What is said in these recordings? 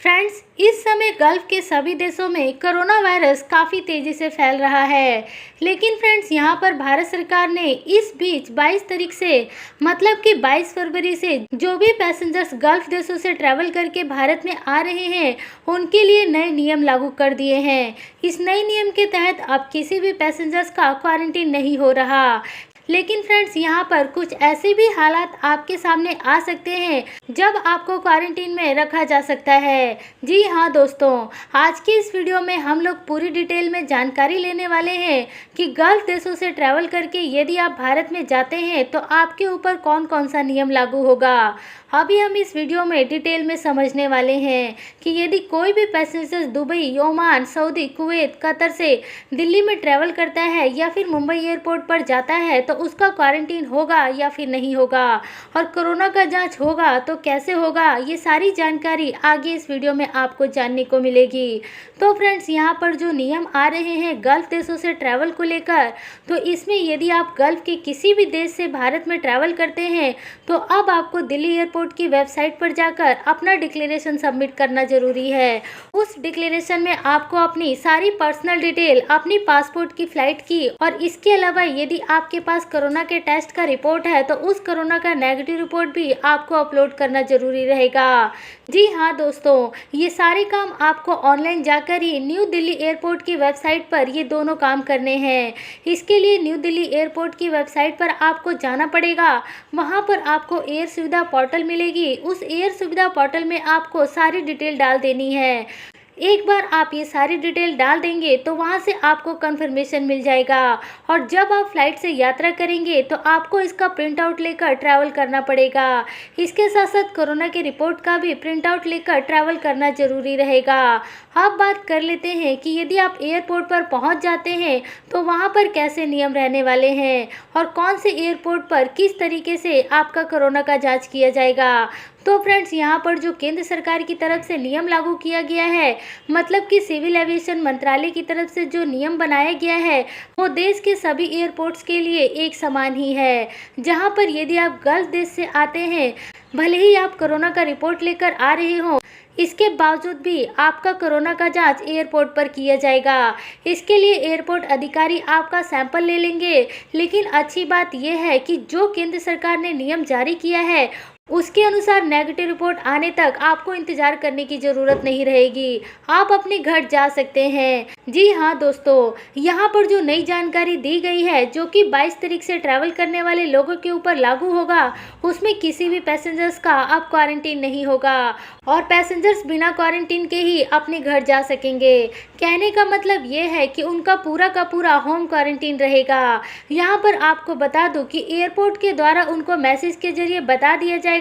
Friends, इस समय gulf के सभी देशों में कोरोना वायरस काफ़ी तेज़ी से फैल रहा है। लेकिन फ्रेंड्स, यहाँ पर भारत सरकार ने इस बीच 22 तारीख से मतलब कि 22 फरवरी से जो भी पैसेंजर्स गल्फ देशों से ट्रैवल करके भारत में आ रहे हैं उनके लिए नए नियम लागू कर दिए हैं। इस नए नियम के तहत अब किसी भी पैसेंजर्स का क्वारंटीन नहीं हो रहा। लेकिन फ्रेंड्स, यहाँ पर कुछ ऐसे भी हालात आपके सामने आ सकते हैं जब आपको क्वारंटीन में रखा जा सकता है। जी हाँ दोस्तों, आज की इस वीडियो में हम लोग पूरी डिटेल में जानकारी लेने वाले हैं कि गल्फ देशों से ट्रैवल करके यदि आप भारत में जाते हैं तो आपके ऊपर कौन कौन सा नियम लागू होगा। अभी हम इस वीडियो में डिटेल में समझने वाले हैं कि यदि कोई भी passenger Dubai, Oman, Saudi, Kuwait, Qatar से दिल्ली में ट्रैवल करता है या फिर मुंबई एयरपोर्ट पर जाता है तो उसका क्वारंटीन होगा या फिर नहीं होगा, और कोरोना का जांच होगा तो कैसे होगा, ये सारी जानकारी आगे इस वीडियो में आपको जानने को मिलेगी। तो फ्रेंड्स, यहाँ पर जो नियम आ रहे हैं गल्फ देशों से ट्रैवल को लेकर, तो इसमें यदि आप गल्फ के किसी भी देश से भारत में ट्रैवल करते हैं तो अब आपको दिल्ली एयरपोर्ट की वेबसाइट पर जाकर अपना डिक्लेरेशन सबमिट करना जरूरी है। उस डिक्लेरेशन में आपको अपनी सारी पर्सनल डिटेल, अपनी पासपोर्ट की फ्लाइट की और इसके अलावा यदि आपके पास कोरोना के टेस्ट का रिपोर्ट है तो उस कोरोना का नेगेटिव रिपोर्ट भी आपको अपलोड करना जरूरी रहेगा। जी हाँ दोस्तों, ये सारे काम आपको ऑनलाइन जाकर ही न्यू दिल्ली एयरपोर्ट की वेबसाइट पर ये दोनों काम करने हैं। इसके लिए न्यू दिल्ली एयरपोर्ट की वेबसाइट पर आपको जाना पड़ेगा। वहाँ पर आपको एयर सुविधा पोर्टल मिलेगी। उस एयर सुविधा पोर्टल में आपको सारी डिटेल डाल देनी है। एक बार आप ये सारी डिटेल डाल देंगे तो वहाँ से आपको कंफर्मेशन मिल जाएगा, और जब आप फ्लाइट से यात्रा करेंगे तो आपको इसका प्रिंट आउट लेकर ट्रैवल करना पड़ेगा। इसके साथ साथ कोरोना के रिपोर्ट का भी प्रिंट आउट लेकर ट्रैवल करना जरूरी रहेगा। अब बात कर लेते हैं कि यदि आप एयरपोर्ट पर पहुँच जाते हैं तो वहाँ पर कैसे नियम रहने वाले हैं और कौन से एयरपोर्ट पर किस तरीके से आपका कोरोना का जाँच किया जाएगा। तो फ्रेंड्स, यहाँ पर जो केंद्र सरकार की तरफ से नियम लागू किया गया है, मतलब कि सिविल एविएशन मंत्रालय की तरफ से जो नियम बनाया गया है वो देश के सभी एयरपोर्ट्स के लिए एक समान ही है। जहाँ पर यदि आप गल्फ देश से आते हैं, भले ही आप कोरोना का रिपोर्ट लेकर आ रहे हो, इसके बावजूद भी आपका कोरोना का जांच एयरपोर्ट पर किया जाएगा। इसके लिए एयरपोर्ट अधिकारी आपका सैंपल ले लेंगे। लेकिन अच्छी बात यह है कि जो केंद्र सरकार ने नियम जारी किया है उसके अनुसार नेगेटिव रिपोर्ट आने तक आपको इंतजार करने की ज़रूरत नहीं रहेगी। आप अपने घर जा सकते हैं। जी हाँ दोस्तों, यहाँ पर जो नई जानकारी दी गई है जो कि 22 तारीख से ट्रैवल करने वाले लोगों के ऊपर लागू होगा, उसमें किसी भी पैसेंजर्स का अब क्वारंटीन नहीं होगा और पैसेंजर्स बिना क्वारंटीन के ही अपने घर जा सकेंगे। कहने का मतलब ये है कि उनका पूरा का पूरा होम क्वारंटीन रहेगा। यहाँ पर आपको बता दूँ कि एयरपोर्ट के द्वारा उनको मैसेज के जरिए बता दिया जाएगा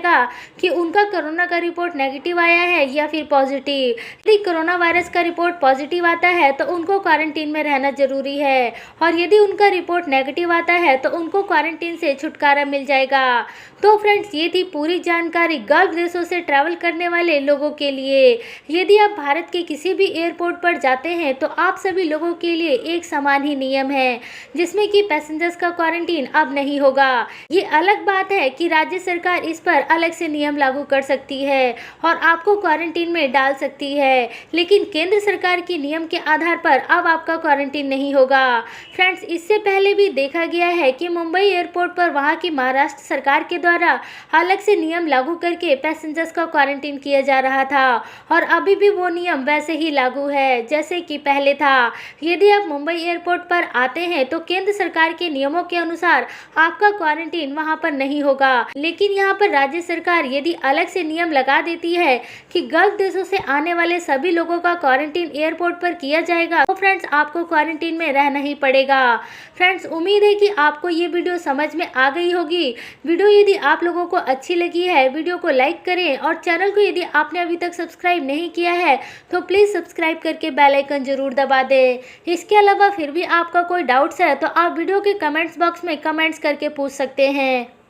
कि उनका कोरोना का रिपोर्ट नेगेटिव आया है या फिर पॉजिटिव। यदि कोरोना वायरस का रिपोर्ट पॉजिटिव आता है तो उनको क्वारंटीन में रहना जरूरी है, और यदि उनका रिपोर्ट नेगेटिव आता है तो उनको क्वारंटीन से छुटकारा मिल जाएगा। तो फ्रेंड्स, ये थी पूरी जानकारी गल्फ देशों से ट्रैवल करने वाले लोगों के लिए। यदि आप भारत के किसी भी एयरपोर्ट पर जाते हैं तो आप सभी लोगों के लिए एक समान ही नियम है, जिसमें कि पैसेंजर्स का क्वारंटीन अब नहीं होगा। ये अलग बात है कि राज्य सरकार इस पर अलग से नियम लागू कर सकती है और आपको क्वारंटीन में डाल सकती है, लेकिन केंद्र सरकार की नियम के आधार पर अब आपका क्वारंटीन नहीं होगा। फ्रेंड्स, इससे पहले भी देखा गया है कि मुंबई एयरपोर्ट पर वहां की महाराष्ट्र सरकार के द्वारा अलग से नियम लागू करके पैसेंजर्स का क्वारंटीन किया जा रहा था, और अभी भी वो नियम वैसे ही लागू है जैसे कि पहले था। यदि आप मुंबई एयरपोर्ट पर आते हैं तो केंद्र सरकार के नियमों के अनुसार आपका क्वारंटीन वहां पर नहीं होगा, लेकिन यहाँ पर राज्य सरकार यदि अलग से नियम लगा देती है कि गल्फ देशों से आने वाले सभी लोगों का क्वारंटीन एयरपोर्ट पर किया जाएगा, तो फ्रेंड्स आपको क्वारंटीन में रहना ही पड़ेगा। फ्रेंड्स, उम्मीद है कि आपको ये वीडियो समझ में आ गई होगी। वीडियो यदि आप लोगों को अच्छी लगी है, वीडियो को लाइक करें, और चैनल को यदि आपने अभी तक सब्सक्राइब नहीं किया है तो प्लीज़ सब्सक्राइब करके बेल आइकन जरूर दबा दें। इसके अलावा फिर भी आपका कोई डाउट्स है तो आप वीडियो के कमेंट्स बॉक्स में कमेंट्स करके पूछ सकते हैं।